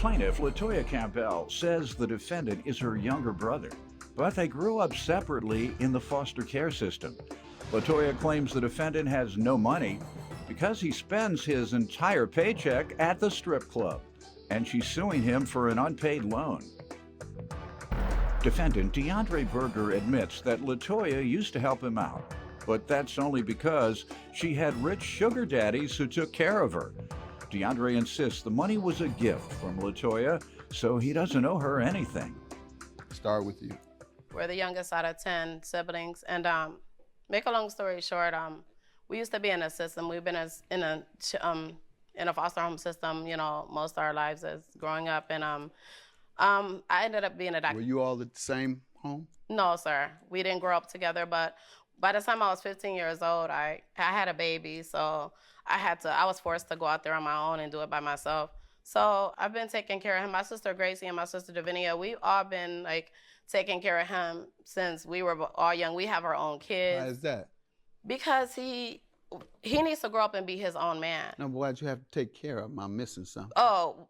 Plaintiff LaToya Campbell says the defendant is her younger brother, but they grew up separately in the foster care system. LaToya claims the defendant has no money because he spends his entire paycheck at the strip club, and she's suing him for an unpaid loan. Defendant DeAndre Berger admits that LaToya used to help him out, but that's only because she had rich sugar daddies who took care of her. DeAndre insists the money was a gift from LaToya, so he doesn't owe her anything. Start with you. We're the youngest out of 10 siblings, and make a long story short, we used to be in a system. We've been in a foster home system, you know, most of our lives as growing up, and I ended up being a doctor. Were you all at the same home? No, sir. We didn't grow up together, but by the time I was 15 years old, I had a baby, so I was forced to go out there on my own and do it by myself. So I've been taking care of him. My sister Gracie and my sister Davinia, we've all been like taking care of him since we were all young. We have our own kids. Why is that? Because he needs to grow up and be his own man. No, but why'd you have to take care of him? I'm missing something. Oh,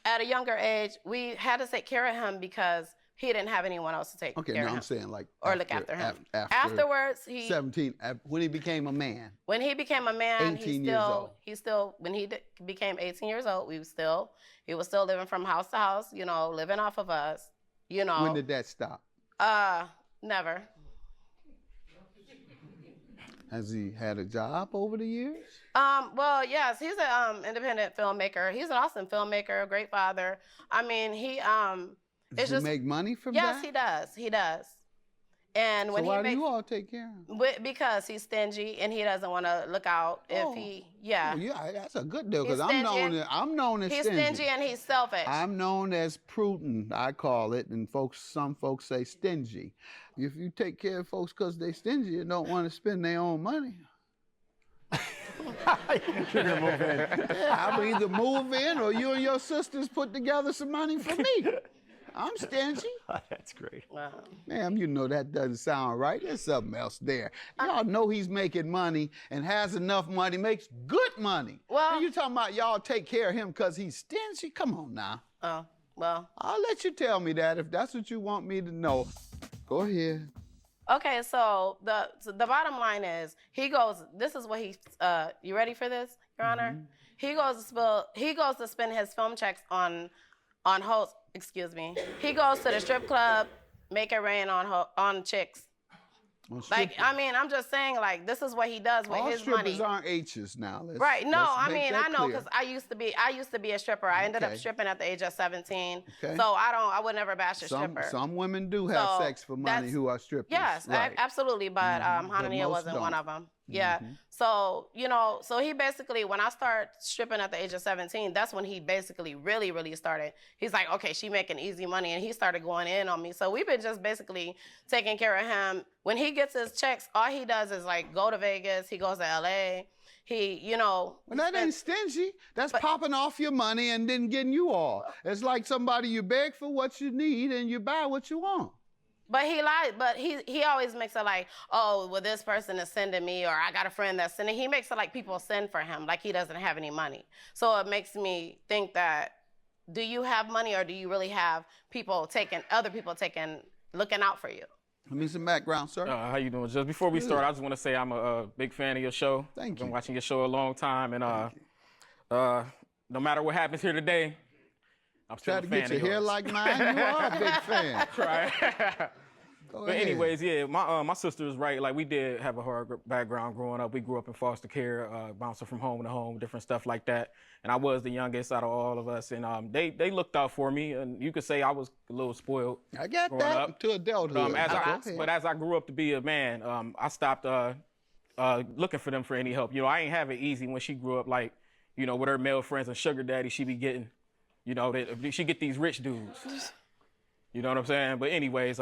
at a younger age, we had to take care of him because he didn't have anyone else to take care of him. Okay, no, I'm saying like look after him. Afterwards, he 17. When he became a man. When he became a man, 18 years old. When he became 18 years old, he was still living from house to house, you know, living off of us, you know. When did that stop? Never. Has he had a job over the years? Well, yes, he's an independent filmmaker. He's an awesome filmmaker, a great father. I mean, Does he make money from that? Yes, he does. He does. And when why do you all take care of him? Because he's stingy and he doesn't want to look out if he, yeah. Oh, yeah, that's a good deal because I'm known as he's stingy. He's stingy and he's selfish. I'm known as prudent, I call it, and some folks say stingy. If you take care of folks because they stingy and don't want to spend their own money. You're gonna move in. Yeah, I'll either move in or you and your sisters put together some money for me. I'm stingy. That's great. Wow. Ma'am, you know that doesn't sound right. There's something else there. Y'all know he's making money and has enough money, makes good money. Well, and you talking about y'all take care of him because he's stingy? Come on now. Oh, well. I'll let you tell me that if that's what you want me to know. Go ahead. Okay, so the bottom line is this is what you ready for this, Your Honor? He goes to spend his film checks on hosts. Excuse me. He goes to the strip club, make it rain on chicks. Like, I mean, I'm just saying, like, this is what he does with his money. All strippers aren't H's now. Right. No, I mean, I know because I used to be a stripper. I ended up stripping at the age of 17. Okay. So I would never bash a stripper. Some women do have sex for money who are strippers. Yes, right. Absolutely. But Hanania wasn't one of them. Yeah. So, you know, so he basically, when I started stripping at the age of 17, that's when he basically really, really started. He's like, okay, she making easy money. And he started going in on me. So we've been just basically taking care of him. When he gets his checks, all he does is like go to Vegas. He goes to LA. He, you know. Well, that ain't stingy. That's popping off your money and then getting you all. It's like somebody you beg for what you need and you buy what you want. But he lies. But he always makes it like, oh, well, this person is sending me, or I got a friend that's sending. He makes it like people send for him, like he doesn't have any money. So it makes me think that, do you have money, or do you really have other people looking out for you? Let me some background, sir. How you doing? Just before we start, I just want to say I'm a big fan of your show. Thank you. I've been watching your show a long time, and no matter what happens here today, I'm still a fan of yours. Try to get your hair like mine. You are a big fan. Right. But anyways, yeah, my sister was right. Like, we did have a hard background growing up. We grew up in foster care, bouncing from home to home, different stuff like that. And I was the youngest out of all of us. And they looked out for me. And you could say I was a little spoiled. I got that up. to adulthood. But as I grew up to be a man, I stopped looking for them for any help. You know, I ain't have it easy when she grew up, like, you know, with her male friends and sugar daddy, she be getting, you know, she get these rich dudes. You know what I'm saying? But anyways,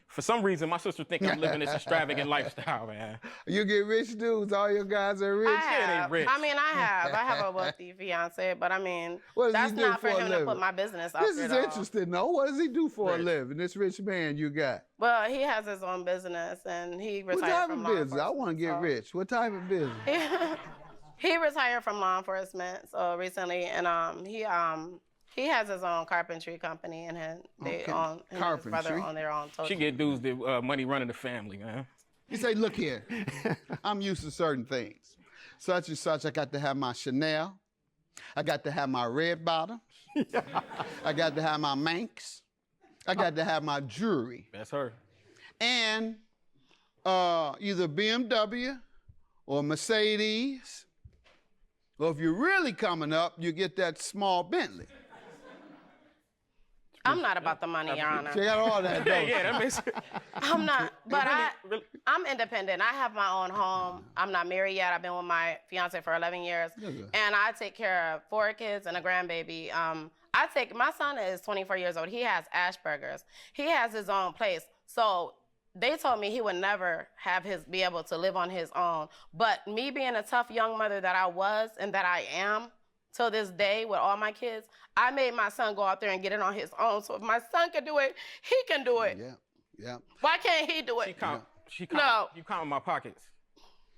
for some reason, my sister think I'm living this extravagant lifestyle, man. You get rich dudes, all your guys are rich. I rich. mean, I have a wealthy fiance, but I mean, that's he do not for for a him living? to put my business out This there. is interesting, though. What does he do for a living, this rich man you got? Well, he has his own business, and he retired What type from of law business? I want to get rich. What type of business? He retired from law enforcement so recently, and He has his own carpentry company, and they own, him and his brother own their own. She get dudes the money running the family, man. You say, look here, I'm used to certain things. Such and such, I got to have my Chanel. I got to have my red bottoms. I got to have my Manx. I got to have my jewelry. That's her. And either BMW or Mercedes, or if you're really coming up, you get that small Bentley. I'm not about the money, Your Honor. She got all that, though. Yeah, that makes sense. I'm not, but I'm independent. I have my own home. I'm not married yet. I've been with my fiance for 11 years. And I take care of 4 kids and a grandbaby. My son is 24 years old. He has Asperger's. He has his own place. So they told me he would never be able to live on his own. But me being a tough young mother that I was and that I am, till this day with all my kids, I made my son go out there and get it on his own. So if my son can do it, he can do it. Yeah. Why can't he do it? You count my pockets.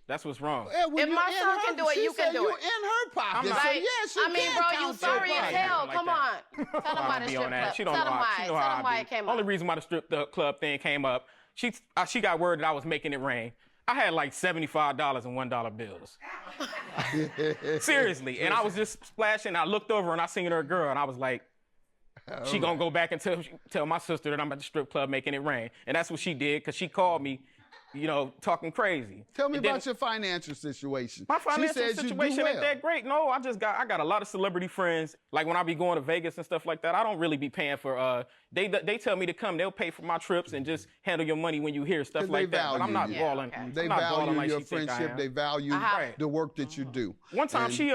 That's what's wrong. Yeah, if my son can do it, you can do it. You're in her pocket. Like, so yes, you can bro, count you sorry as hell. Like Come that. on. Tell them why the strip club. She don't know why it came up. Only reason why the strip club thing came up, she got word that I was making it rain. I had like $75 in $1 bills. Seriously. And I was just splashing. I looked over and I seen her girl and I was like, she gonna go back and tell my sister that I'm at the strip club making it rain. And that's what she did, because she called me, talking crazy. Tell me about your financial situation. My financial situation ain't that great. No, I got a lot of celebrity friends. Like when I be going to Vegas and stuff like that, I don't really be paying for, they tell me to come, they'll pay for my trips and just handle your money when you hear stuff like that. But I'm not balling. They value your friendship, they value the work that you do. One time she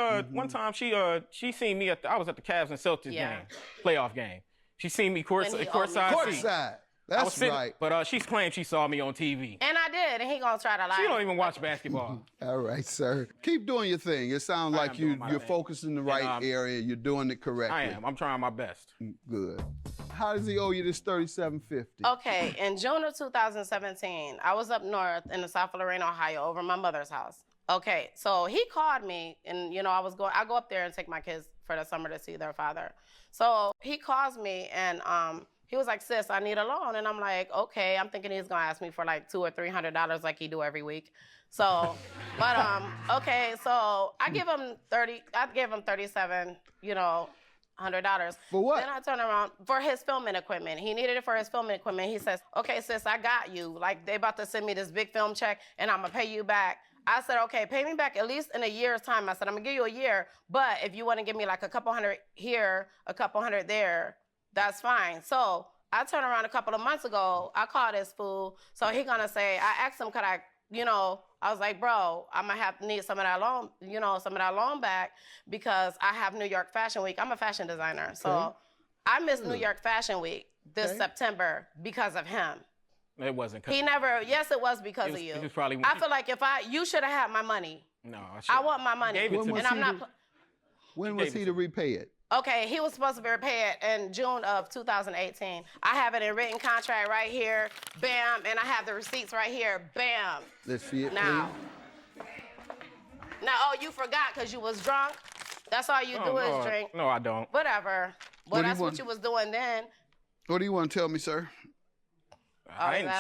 seen me I was at the Cavs and Celtics game, playoff game. She seen me courtside. Courtside. That's right. But she claimed she saw me on TV. And I did, and he gonna try to lie. She don't even watch basketball. All right, sir. Keep doing your thing. It sounds like you're focused in the right area. You're doing it correctly. I am. I'm trying my best. Good. How does he owe you this $37.50? Okay, in June of 2017, I was up north in the South Lorraine, Ohio, over my mother's house. Okay, so he called me, and I go up there and take my kids for the summer to see their father. So he calls me, and he was like, sis, I need a loan. And I'm like, okay. I'm thinking he's gonna ask me for like $200 or $300 like he do every week. So, but okay. So I give him $37, $100. For what? Then I turn around for his filming equipment. He needed it for his filming equipment. He says, okay, sis, I got you. Like they about to send me this big film check and I'm gonna pay you back. I said, okay, pay me back at least in a year's time. I said, I'm gonna give you a year, but if you wanna give me like a couple hundred here, a couple hundred there, that's fine. So I turned around a couple of months ago. I called this fool. So he gonna say, I asked him, could I was like, bro, I'm gonna need some of that loan, back because I have New York Fashion Week. I'm a fashion designer. So I missed New York Fashion Week this September because of him. It wasn't. Yes, it was because of you. I feel like you should have had my money. No, I want my money. When was he to repay it? Okay, he was supposed to be repaid in June of 2018. I have it in written contract right here, bam, and I have the receipts right here, bam. Let's see it, now. Oh, you forgot because you was drunk? That's all you do is drink? No, I don't. Whatever. Well, that's what you was doing then. What do you want to tell me, sir?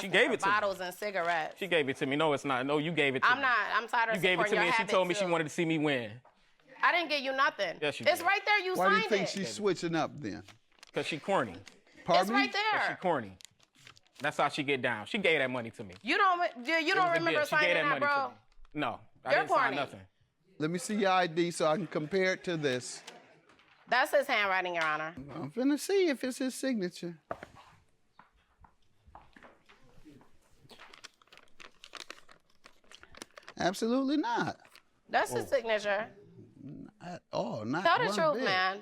She gave it to me. Bottles and cigarettes. She gave it to me. No, it's not. No, you gave it to me. I'm tired of You gave it to me and she told me she wanted to see me win. I didn't give you nothing. Yes, you It's did. right there. You Why signed it. do you think she's switching up then? Because she corny. Pardon It's me? right there. She corny. That's how she get down. She gave that money to me. You don't remember She signing gave that that, money bro? to me. No, I You're didn't sign corny. nothing. Let me see your ID so I can compare it to this. That's his handwriting, Your Honor. I'm finna see if it's his signature. Absolutely not. That's his signature. At all. Not Tell the one truth, bit. man.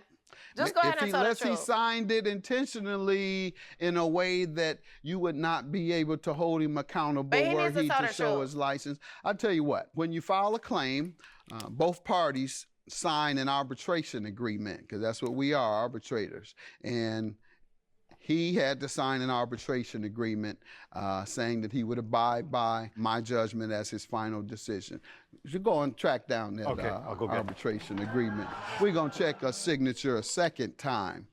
Just go ahead and tell the truth. Unless he signed it intentionally in a way that you would not be able to hold him accountable were he to show his license. I'll tell you what, when you file a claim, both parties sign an arbitration agreement, because that's what we are, arbitrators. And he had to sign an arbitration agreement saying that he would abide by my judgment as his final decision. You should go and track down that I'll go get it. arbitration agreement. We're going to check a signature a second time.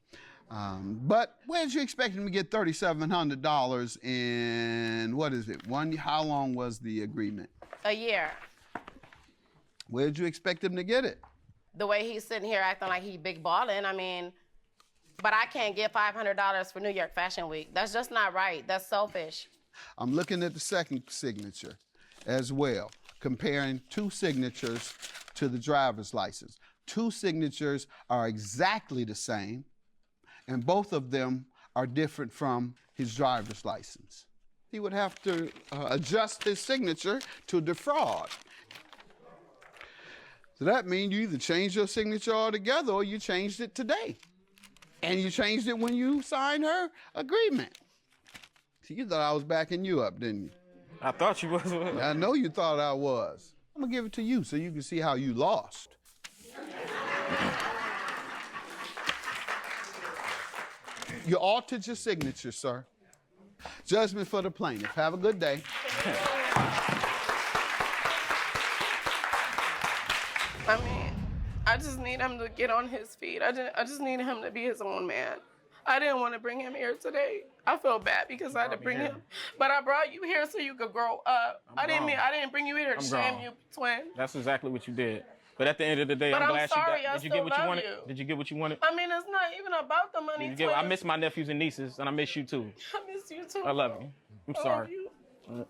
But where did you expect him to get $3,700 in, what is it, how long was the agreement? A year. Where did you expect him to get it? The way he's sitting here acting like he big ballin', I mean, but I can't get $500 for New York Fashion Week. That's just not right. That's selfish. I'm looking at the second signature as well, comparing two signatures to the driver's license. Two signatures are exactly the same, and both of them are different from his driver's license. He would have to adjust his signature to defraud. So that means you either changed your signature altogether or you changed it today. And you changed it when you signed her agreement. See, you thought I was backing you up, didn't you? I thought you was. I know you thought I was. I'm gonna give it to you so you can see how you lost. You altered your signature, sir. Judgment for the plaintiff. Have a good day. I mean, I just need him to get on his feet. I just need him to be his own man. I didn't want to bring him here today. I feel bad because I had to bring him, but I brought you here so you could grow up. I didn't bring you here to shame you, twin. That's exactly what you did. But at the end of the day, I'm glad sorry, you got. Did you get what you wanted? Did you get what you wanted? I mean, it's not even about the money. I miss my nephews and nieces, and I miss you too. I miss you too. I love you. I'm sorry. I love you.